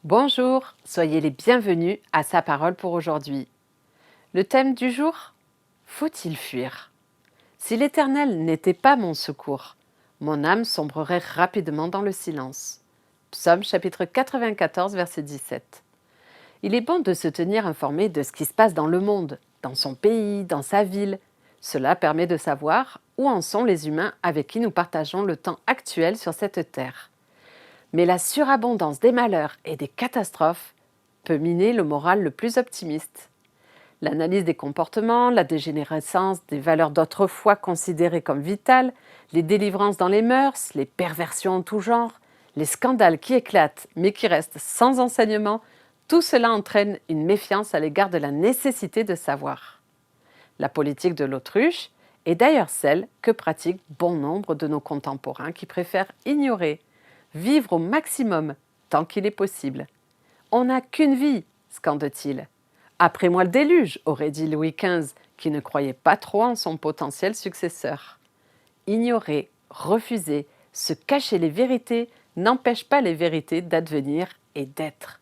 Bonjour, soyez les bienvenus à Sa parole pour aujourd'hui. Le thème du jour: faut-il fuir? Si l'Éternel n'était pas mon secours, mon âme sombrerait rapidement dans le silence. Psaume chapitre 94, verset 17. Il est bon de se tenir informé de ce qui se passe dans le monde, dans son pays, dans sa ville. Cela permet de savoir où en sont les humains avec qui nous partageons le temps actuel sur cette terre. Mais la surabondance des malheurs et des catastrophes peut miner le moral le plus optimiste. L'analyse des comportements, la dégénérescence des valeurs d'autrefois considérées comme vitales, les délivrances dans les mœurs, les perversions en tout genre, les scandales qui éclatent mais qui restent sans enseignement, tout cela entraîne une méfiance à l'égard de la nécessité de savoir. La politique de l'autruche est d'ailleurs celle que pratiquent bon nombre de nos contemporains qui préfèrent ignorer, vivre au maximum tant qu'il est possible. On n'a qu'une vie, scande-t-il. Après moi le déluge, aurait dit Louis XV, qui ne croyait pas trop en son potentiel successeur. Ignorer, refuser, se cacher les vérités n'empêche pas les vérités d'advenir et d'être.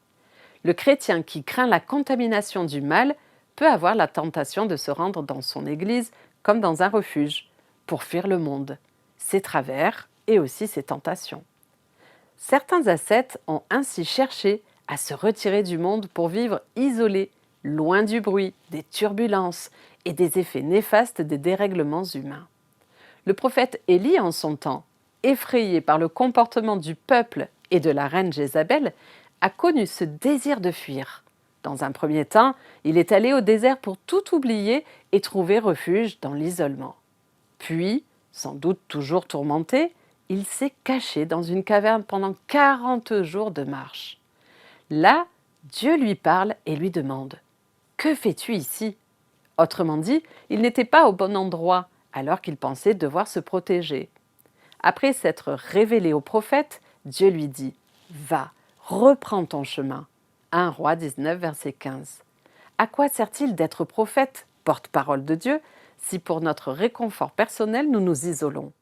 Le chrétien qui craint la contamination du mal peut avoir la tentation de se rendre dans son église comme dans un refuge, pour fuir le monde, ses travers et aussi ses tentations. Certains ascètes ont ainsi cherché à se retirer du monde pour vivre isolés, loin du bruit, des turbulences et des effets néfastes des dérèglements humains. Le prophète Élie, en son temps, effrayé par le comportement du peuple et de la reine Jézabel, a connu ce désir de fuir. Dans un premier temps, il est allé au désert pour tout oublier et trouver refuge dans l'isolement. Puis, sans doute toujours tourmenté, il s'est caché dans une caverne pendant 40 jours de marche. Là, Dieu lui parle et lui demande: « Que fais-tu ici ?» Autrement dit, il n'était pas au bon endroit, alors qu'il pensait devoir se protéger. Après s'être révélé au prophète, Dieu lui dit: « Va, reprends ton chemin. » 1 Roi 19, verset 15. À quoi sert-il d'être prophète, porte-parole de Dieu, si pour notre réconfort personnel nous nous isolons ?